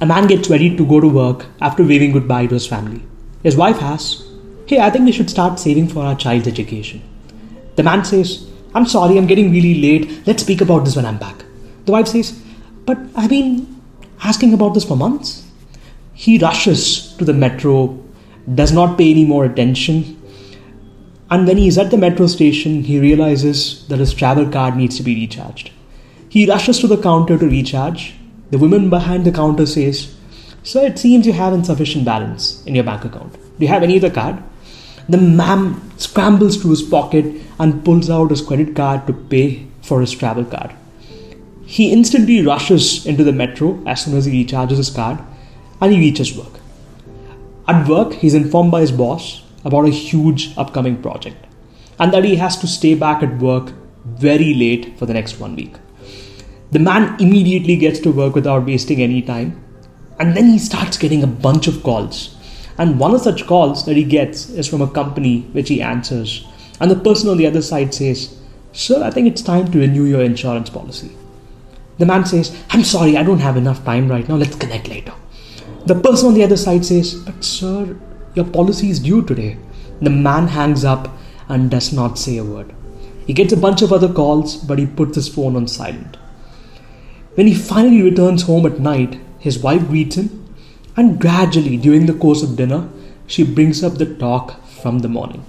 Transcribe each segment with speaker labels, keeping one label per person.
Speaker 1: A man gets ready to go to work after waving goodbye to his family. His wife asks, "Hey, I think we should start saving for our child's education." The man says, "I'm sorry, I'm getting really late. Let's speak about this when I'm back." The wife says, "But I've been asking about this for months." He rushes to the metro, does not pay any more attention, and when he's at the metro station, he realizes that his travel card needs to be recharged. He rushes to the counter to recharge. The woman behind the counter says, "Sir, it seems you have insufficient balance in your bank account. Do you have any other card?" The man scrambles to his pocket and pulls out his credit card to pay for his travel card. He instantly rushes into the metro as soon as he recharges his card, and he reaches work. At work, he's informed by his boss about a huge upcoming project and that he has to stay back at work very late for the next 1 week. The man immediately gets to work without wasting any time, and then he starts getting a bunch of calls. And one of such calls that he gets is from a company which he answers, and the person on the other side says, "Sir, I think it's time to renew your insurance policy." The man says, "I'm sorry, I don't have enough time right now, let's connect later." The person on the other side says, "But sir, your policy is due today." The man hangs up and does not say a word. He gets a bunch of other calls, but he puts his phone on silent. When he finally returns home at night, his wife greets him, and gradually during the course of dinner, she brings up the talk from the morning.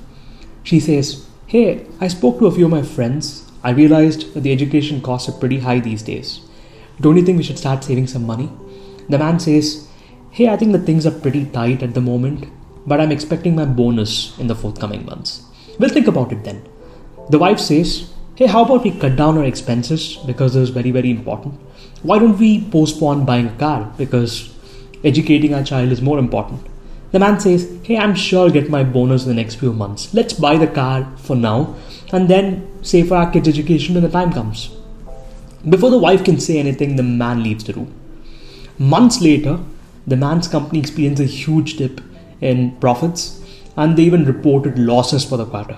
Speaker 1: She says, "Hey, I spoke to a few of my friends. I realized that the education costs are pretty high these days. Don't you think we should start saving some money?" The man says, "Hey, I think the things are pretty tight at the moment, but I'm expecting my bonus in the forthcoming months. We'll think about it then." The wife says, "Hey, how about we cut down our expenses because this is very, very important? Why don't we postpone buying a car because educating our child is more important?" The man says, "Hey, I'm sure I'll get my bonus in the next few months. Let's buy the car for now and then save for our kids' education when the time comes." Before the wife can say anything, the man leaves the room. Months later, the man's company experienced a huge dip in profits, and they even reported losses for the quarter.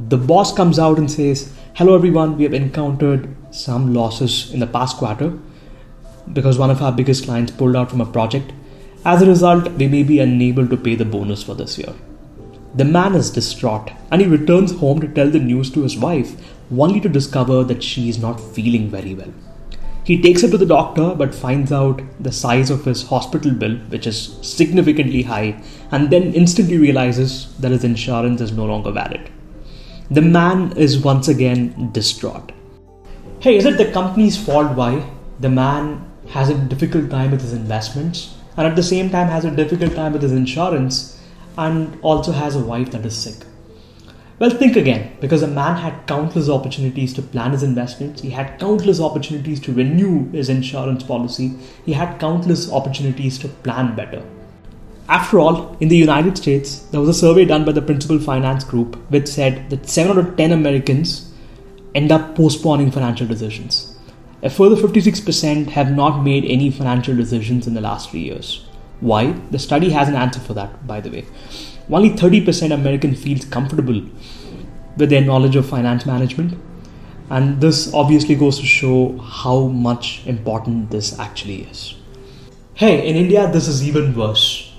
Speaker 1: The boss comes out and says, "Hello everyone, we have encountered some losses in the past quarter because one of our biggest clients pulled out from a project. As a result, we may be unable to pay the bonus for this year." The man is distraught and he returns home to tell the news to his wife, only to discover that she is not feeling very well. He takes her to the doctor but finds out the size of his hospital bill, which is significantly high, and then instantly realizes that his insurance is no longer valid. The man is once again distraught. Hey, is it the company's fault why the man has a difficult time with his investments and at the same time has a difficult time with his insurance and also has a wife that is sick? Well, think again, because a man had countless opportunities to plan his investments, he had countless opportunities to renew his insurance policy, he had countless opportunities to plan better. After all, in the United States, there was a survey done by the Principal Finance Group which said that 7 out of 10 Americans end up postponing financial decisions. A further 56% have not made any financial decisions in the last 3 years. Why? The study has an answer for that, by the way. Only 30% American feels comfortable with their knowledge of finance management, and this obviously goes to show how much important this actually is. Hey, in India, this is even worse.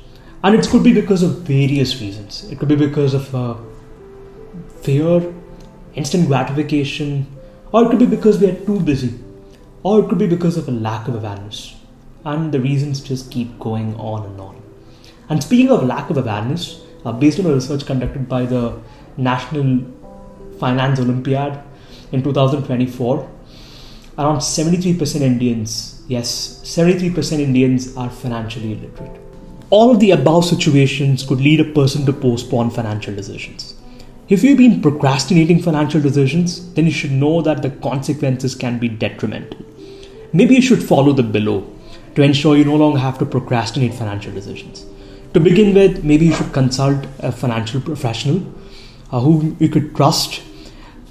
Speaker 1: And it could be because of various reasons. It could be because of fear, instant gratification, or it could be because we are too busy, or it could be because of a lack of awareness. And the reasons just keep going on and on. And speaking of lack of awareness, based on a research conducted by the National Finance Olympiad in 2024, around 73% Indians, yes, 73% Indians are financially illiterate. All of the above situations could lead a person to postpone financial decisions. If you've been procrastinating financial decisions, then you should know that the consequences can be detrimental. Maybe you should follow the below to ensure you no longer have to procrastinate financial decisions. To begin with, maybe you should consult a financial professional whom you could trust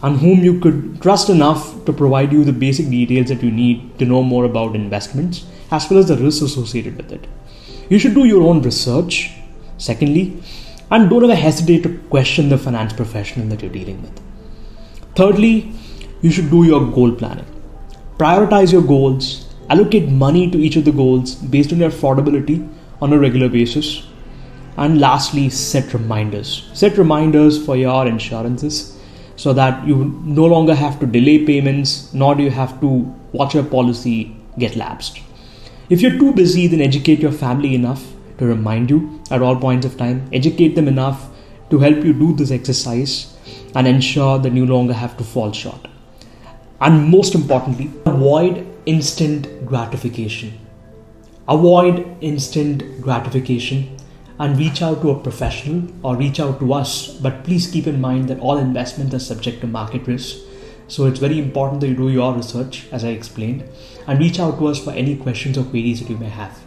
Speaker 1: and whom you could trust enough to provide you the basic details that you need to know more about investments as well as the risks associated with it. You should do your own research, secondly, and don't ever hesitate to question the finance professional that you're dealing with. Thirdly, you should do your goal planning. Prioritize your goals, Allocate money to each of the goals based on your affordability on a regular basis. And lastly, set reminders. Set reminders for your insurances so that you no longer have to delay payments, nor do you have to watch your policy get lapsed. If you're too busy, then educate your family enough to remind you at all points of time. Educate them enough to help you do this exercise and ensure that you no longer have to fall short. And most importantly, avoid instant gratification. Avoid instant gratification and reach out to a professional or reach out to us. But please keep in mind that all investments are subject to market risk. So it's very important that you do your research, as I explained, and reach out to us for any questions or queries that you may have.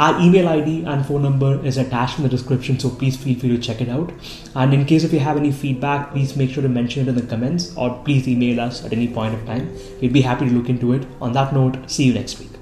Speaker 1: Our email ID and phone number is attached in the description, so please feel free to check it out. And in case if you have any feedback, please make sure to mention it in the comments or please email us at any point of time. We'd be happy to look into it. On that note, see you next week.